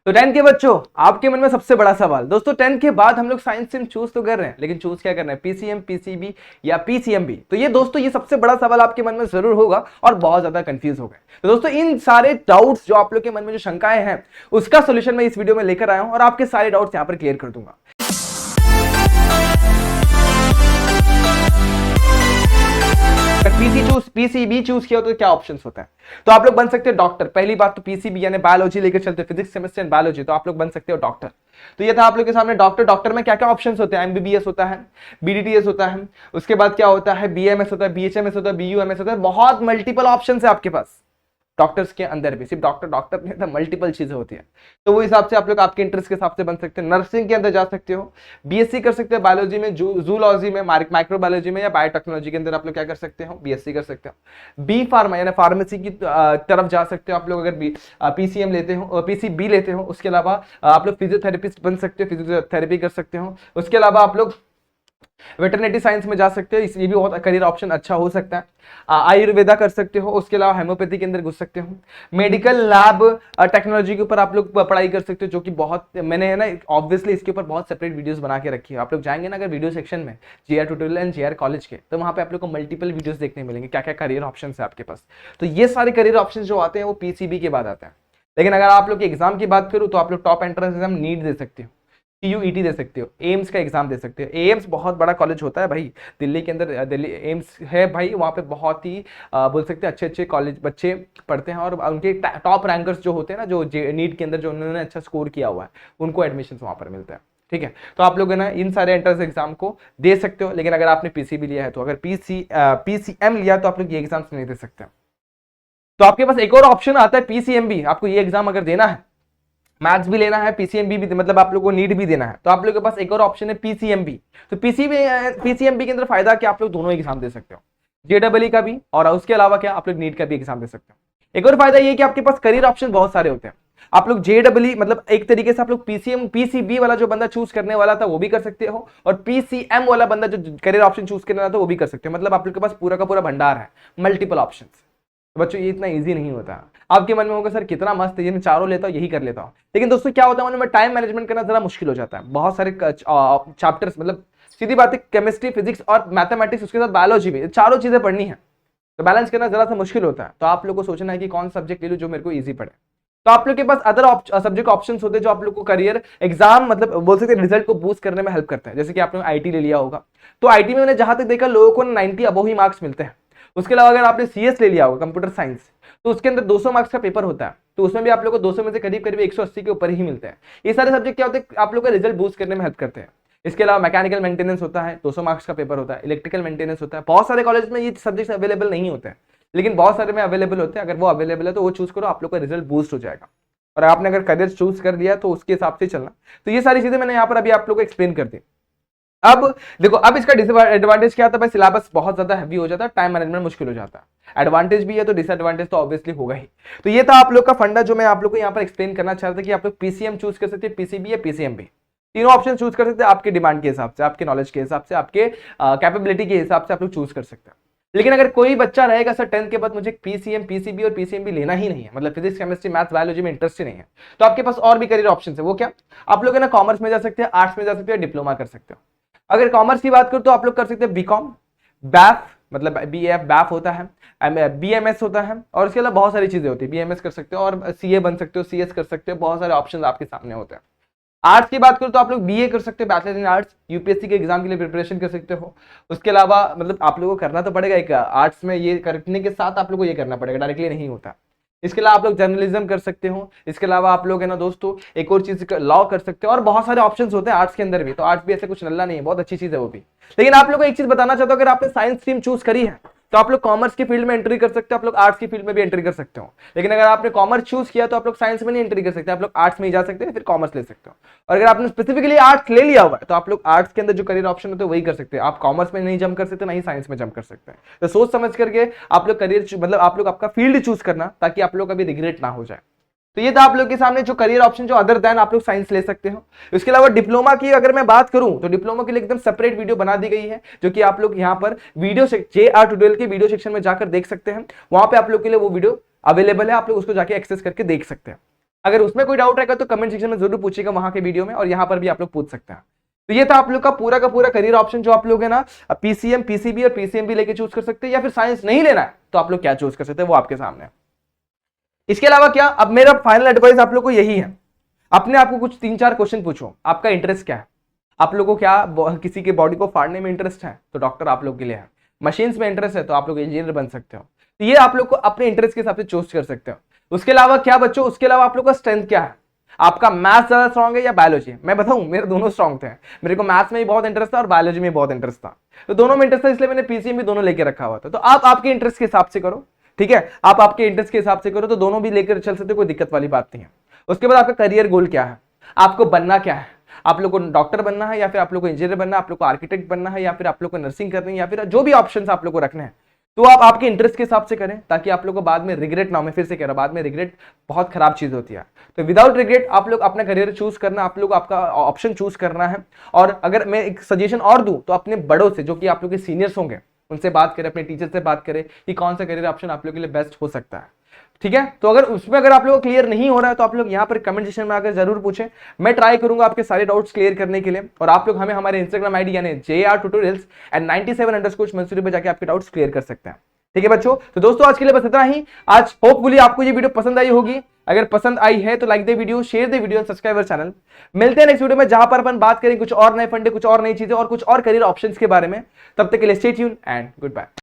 तो 10th के बच्चों, आपके मन में सबसे बड़ा सवाल दोस्तों, 10th के बाद हम लोग साइंस स्ट्रीम चूज तो कर रहे हैं, लेकिन चूज क्या कर रहे हैं, पीसीएम, पीसीबी या पीसीएमबी। तो ये दोस्तों, ये सबसे बड़ा सवाल आपके मन में जरूर होगा और बहुत ज्यादा कंफ्यूज हो गए। तो दोस्तों, इन सारे डाउट्स जो आप लोग के मन में जो शंकाएं हैं, उसका सोल्यूशन मैं इस वीडियो में लेकर आया हूं और आपके सारे डाउट्स यहां पर क्लियर कर दूंगा। पीसीबी चूज किया तो क्या ऑप्शंस होता है? तो आप लोग बन सकते हो डॉक्टर। पहली बात तो पीसीबी यानी बायोलॉजी लेकर चलते, फिजिक्स, केमिस्ट्री एंड बायोलॉजी, तो आप लोग बन सकते हो डॉक्टर। तो ये था आप लोग के सामने डॉक्टर। डॉक्टर में क्या क्या ऑप्शंस होते हैं? एमबीबीएस होता है, बीडीटीएस होता है, उसके बाद क्या होता है, बीएमएस होता है, बीएचएमएस होता है, बीयूएमएस होता है, बहुत मल्टीपल ऑप्शंस है आपके पास। डॉक्टर्स के अंदर भी सिर्फ डॉक्टर डॉक्टर नहीं था, मल्टीपल चीजें होती है। तो वो हिसाब से आप लोग आपके इंटरेस्ट के हिसाब से बन सकते हैं। नर्सिंग के अंदर जा सकते हो, बीएससी कर सकते हो बायोलॉजी में, जूलॉजी में, माइक्रोबायोलॉजी में या बायोटेक्नोलॉजी के अंदर आप लोग क्या कर सकते हो, बीएससी कर सकते हो। बी फार्मा यानी फार्मेसी की तरफ जा सकते हो आप लोग, अगर पीसीएम लेते हो, पीसीबी लेते हो। उसके अलावा आप लोग फिजियोथेरेपिस्ट बन सकते हो, फिजियोथेरेपी कर सकते हो। उसके अलावा आप लोग वेटरनरी साइंस में जा सकते हो, ये भी बहुत करियर ऑप्शन अच्छा हो सकता है। आयुर्वेदा कर सकते हो, उसके अलावा होम्योपैथी के अंदर घुस सकते हो। मेडिकल लैब टेक्नोलॉजी के ऊपर आप लोग पढ़ाई कर सकते हो, जो कि बहुत, मैंने है ना ऑब्वियसली इसके ऊपर बहुत सेपरेट वीडियोस बना के रखी है। आप लोग जाएंगे ना अगर वीडियो सेक्शन में GR tutorial and GR college के, तो वहां पे आप लोग को मल्टीपल वीडियोस देखने मिलेंगे, क्या क्या करियर ऑप्शन है आपके पास। तो ये सारे करियर ऑप्शन जो आते हैं वो पीसीबी के बाद आते हैं। लेकिन अगर आप लोग के एग्जाम की बात करूं तो आप लोग टॉप एंट्रेंस एग्जाम नीट दे सकते हो, टीयूईटी दे सकते हो, एम्स का एग्जाम दे सकते हो। एम्स बहुत बड़ा कॉलेज होता है भाई, दिल्ली के अंदर दिल्ली एम्स है भाई, वहाँ पे बहुत ही बोल सकते हैं अच्छे अच्छे कॉलेज बच्चे पढ़ते हैं और उनके टॉप रैंकर्स जो होते हैं ना, जो नीट के अंदर जो उन्होंने अच्छा स्कोर किया हुआ है, उनको एडमिशन वहाँ पर मिलता है। ठीक है, तो आप लोग है ना इन सारे एंट्रेंस एग्जाम को दे सकते हो। लेकिन अगर आपने पीसीबी लिया है, तो अगर पीसीएम लिया तो आप लोग ये एग्जाम्स नहीं दे सकते। तो आपके पास एक और ऑप्शन आता है पीसीएमबी। आपको ये एग्जाम अगर देना है, मैथ्स भी लेना है, पीसीएमबी भी, मतलब आप लोगों को नीट भी देना है, तो आप लोगों के पास एक और ऑप्शन है पीसीएमबी। तो पीसीएमबी के अंदर फायदा कि आप लोग दोनों एग्जाम दे सकते हो, जेडब्ल्यू का भी और उसके अलावा क्या आप लोग नीट का भी एग्जाम दे सकते हो। एक और फायदा ये कि आपके पास करियर ऑप्शन बहुत सारे होते हैं। आप लोग जेडब्ल्यू मतलब एक तरीके से आप लोग पीसीबी वाला जो बंदा चूज करने वाला था वो भी कर सकते हो, और पीसीएम वाला बंदा जो करियर ऑप्शन चूज करने वाला था वो भी कर सकते हो। मतलब आप लोग के पास पूरा का पूरा भंडार है, मल्टीपल ऑप्शन। तो बच्चों, ये इतना इजी नहीं होता। आपके मन में होगा सर कितना मस्त है, ये मैं चारों लेता हूँ, यही कर लेता हूँ। लेकिन दोस्तों क्या होता है, मन में टाइम मैनेजमेंट करना जरा मुश्किल हो जाता है। बहुत सारे चैप्टर्स, मतलब सीधी बात है, केमिस्ट्री, फिजिक्स और मैथमेटिक्स, उसके साथ बायोलॉजी भी, चारों चीजें पढ़नी है, तो बैलेंस करना जरा सा मुश्किल होता है। तो आप लोग को सोचना है कि कौन सब्जेक्ट ले लूं जो मेरे को ईजी पड़े। तो आप लोग के पास अदर सब्जेक्ट ऑप्शन होते हैं जो आप लोग को करियर एग्जाम, मतलब बोल सकते हैं रिजल्ट को बूस्ट करने में हेल्प करते हैं। जैसे कि आपने आईटी ले लिया होगा, तो आईटी में मैंने जहां तक देखा लोगों को 90 अबव ही मार्क्स मिलते हैं। उसके अलावा अगर आपने सीएस ले लिया होगा, कंप्यूटर साइंस, तो उसके अंदर 200 मार्क्स का पेपर होता है, तो उसमें भी आप लोगों को 200 में से करीब करीब 180 के ऊपर ही मिलते हैं। ये सारे सब्जेक्ट क्या होते हैं, आप लोग का रिजल्ट बूस्ट करने में हेल्प करते हैं। इसके अलावा मैकेनिकल मेंटेनेंस होता है, 200 मार्क्स का पेपर होता है, इलेक्ट्रिकल मेंटेनेंस होता है। बहुत सारे कॉलेज में ये सब्जेक्ट अवेलेबल नहीं होते हैं, लेकिन बहुत सारे में अवेलेबल होते हैं। अगर वो अवेलेबल है तो वो चूज करो, आप लोग का रिजल्ट बूस्ट हो जाएगा। और आपने अगर करियर चूज कर दिया तो उसके हिसाब से चलना। तो ये सारी चीजें मैंने यहाँ पर अभी आप लोग को एक्सप्लेन कर दी। अब देखो, अब इसका डिसएडवांटेज क्या आता है भाई, सिलेबस बहुत ज्यादा हैवी हो जाता है, टाइम मैनेजमेंट मुश्किल हो जाता है। एडवांटेज भी है तो डिसएडवांटेज तो ऑब्वियसली होगा ही। तो ये था आप लोग का फंडा जो मैं आप लोग को यहाँ पर एक्सप्लेन करना चाहता था कि आप लोग पीसीएम चूज कर सकते हैं, पीसीबी या पीसीएमबी, तीनों ऑप्शन चूज कर सकते हैं। आपके डिमांड के हिसाब से, आपके नॉलेज के हिसाब से, आपके कैपेबिलिटी के हिसाब से आप लोग चूज कर सकते हैं। लेकिन अगर कोई बच्चा रहेगा सर 10th के बाद मुझे पीसीएम, पीसीबी और पीसीएमबी लेना ही नहीं है, मतलब फिजिक्स, केमिस्ट्री, मैथ्स, बायोलॉजी में इंटरेस्ट ही नहीं है, तो आपके पास और भी करियर ऑप्शन है। वो क्या, आप लोग है ना कॉमर्स में जा सकते हैं, आर्ट्स में जा सकते हैं, डिप्लोमा कर सकते हो। अगर कॉमर्स की बात करूं तो आप लोग कर सकते हैं बीकॉम, बैफ, मतलब बीएफ बैफ होता है, बीएमएस होता है, और इसके अलावा बहुत सारी चीजें होती है। बीएमएस कर सकते हो और सीए बन सकते हो, सीएस कर सकते हो, बहुत सारे ऑप्शंस आपके सामने होते हैं। आर्ट्स की बात करूं तो आप लोग बीए कर सकते हो, बैचलर इन आर्ट्स, यूपीएससी के एग्जाम के लिए प्रिपरेशन कर सकते हो। उसके अलावा मतलब आप लोगों को करना तो पड़ेगा, एक आर्ट्स में ये करने के साथ आप लोगों को ये करना पड़ेगा, डायरेक्टली नहीं होता। इसके अलावा आप लोग जर्नलिज्म कर सकते हो। इसके अलावा आप लोग है ना दोस्तों एक और चीज लॉ कर सकते हो, और बहुत सारे ऑप्शंस होते हैं आर्ट्स के अंदर भी। तो आर्ट्स भी ऐसे कुछ नल्ला नहीं है, बहुत अच्छी चीज है वो भी। लेकिन आप लोग को एक चीज बताना चाहता हूं, अगर आपने साइंस स्ट्रीम चूज करी है तो आप लोग कॉमर्स की फील्ड में एंट्री कर सकते हो, आप लोग आर्ट्स की फील्ड में भी एंट्री कर सकते हो। लेकिन अगर आपने कॉमर्स चूज किया तो आप लोग साइंस में नहीं एंट्री कर सकते, आप लोग आर्ट्स में ही जा सकते हैं, फिर कॉमर्स ले सकते हो। और अगर आपने स्पेसिफिकली आर्ट्स ले लिया हुआ है तो आप लोग आर्ट्स के अंदर जो करियर ऑप्शन होते हैं वही कर सकते हैं। आप कॉमर्स में नहीं जंप कर सकते, नहीं साइंस में जंप कर सकते हैं। तो सोच समझ करके आप लोग करियर, मतलब आप लोग आपका फील्ड चूज करना, ताकि आप लोग का भी रिग्रेट ना हो जाए। तो ये था आप लोग के सामने जो करियर ऑप्शन जो अदर देन आप लोग साइंस ले सकते हो। इसके अलावा डिप्लोमा की अगर मैं बात करूं तो डिप्लोमा के लिए एकदम सेपरेट वीडियो बना दी गई है, जो कि आप लोग यहां पर वीडियो जेआर ट्यूटोरियल के वीडियो सेक्शन में जाकर देख सकते हैं। वहां पे आप लोग के लिए वो वीडियो अवेलेबल है, आप लोग उसको जाके एक्सेस करके देख सकते हैं। अगर उसमें कोई डाउट रहेगा तो कमेंट सेक्शन में जरूर पूछेगा वहां के वीडियो में, और यहाँ पर भी आप लोग पूछ सकते हैं। तो ये था आप लोग का पूरा करियर ऑप्शन जो आप लोग है ना पीसीएम, पीसीबी और पीसीएम लेके चूज कर सकते हैं, या फिर साइंस नहीं लेना है तो आप लोग क्या चूज कर सकते हैं वो आपके सामने है। इसके अलावा क्या, अब मेरा फाइनल एडवाइस आप लोग को यही है, अपने आप को कुछ 3-4 क्वेश्चन पूछो, आपका इंटरेस्ट क्या है, आप लोगों को क्या किसी के बॉडी को फाड़ने में इंटरेस्ट है तो डॉक्टर आप लोग के लिए है, मशीन्स में इंटरेस्ट है तो आप लोग इंजीनियर बन सकते हो। तो ये आप लोग को अपने इंटरेस्ट के हिसाब से चूज कर सकते हो। उसके अलावा क्या बच्चों, उसके अलावा आप लोग का स्ट्रेंथ क्या है, आपका मैथ्स ज्यादा स्ट्रॉन्ग है या बायोलॉजी? मैं बताऊं, मेरे दोनों स्ट्रॉन्ग थे, मेरे को मैथ्स में भी बहुत इंटरेस्ट था और बायोलॉजी में बहुत इंटरेस्ट था, तो दोनों में इंटरेस्ट था, इसलिए मैंने पीसीएम भी दोनों लेके रखा हुआ था। तो आप आपके इंटरेस्ट के हिसाब से करो, ठीक है, आप आपके इंटरेस्ट के हिसाब से करो, तो दोनों भी लेकर चल सकते हो, कोई दिक्कत वाली बात नहीं है। उसके बाद आपका करियर गोल क्या है, आपको बनना क्या है, आप लोग को डॉक्टर बनना है या फिर आप लोग को इंजीनियर बनना है, आप लोग को आर्किटेक्ट बनना है या फिर आप लोग को नर्सिंग करनी है, या फिर जो भी ऑप्शंस आप लोग को रखने हैं, तो आप आपके इंटरेस्ट के हिसाब से करें, ताकि आप लोग को बाद में रिग्रेट ना हो। मैं फिर से कह रहा हूं, बाद में रिग्रेट बहुत खराब चीज होती है। तो विदाउट रिग्रेट आप लोग अपना करियर चूज करना, आप लोग आपका ऑप्शन चूज करना है। और अगर मैं एक सजेशन और दूं तो अपने बड़ों से, जो कि आप लोग के सीनियर्स होंगे, उनसे बात करें, अपने टीचर से बात करें कि कौन सा करियर ऑप्शन आप लोग के लिए बेस्ट हो सकता है, ठीक है। तो अगर उसमें अगर आप लोग को क्लियर नहीं हो रहा है तो आप लोग यहाँ पर कमेंट सेक्शन में आकर जरूर पूछें, मैं ट्राई करूंगा आपके सारे डाउट्स क्लियर करने के लिए। और आप लोग हमें हमारे इंस्टाग्राम आईडी यानी JR Tutorials@97_ पे जाके आपके डाउट्स क्लियर कर सकते हैं, ठीक है बच्चों। तो दोस्तों आज के लिए बस इतना ही। आज होपफुली आपको ये वीडियो पसंद आई होगी, अगर पसंद आई है तो like they video, share they video, subscribe our channel. मिलते हैं नेक्स्ट वीडियो में, जहां पर अपन बात करें कुछ और नए फंडे, कुछ और नई चीजें और कुछ और करियर ऑप्शंस के बारे में। तब तक के लिए stay tune and good bye.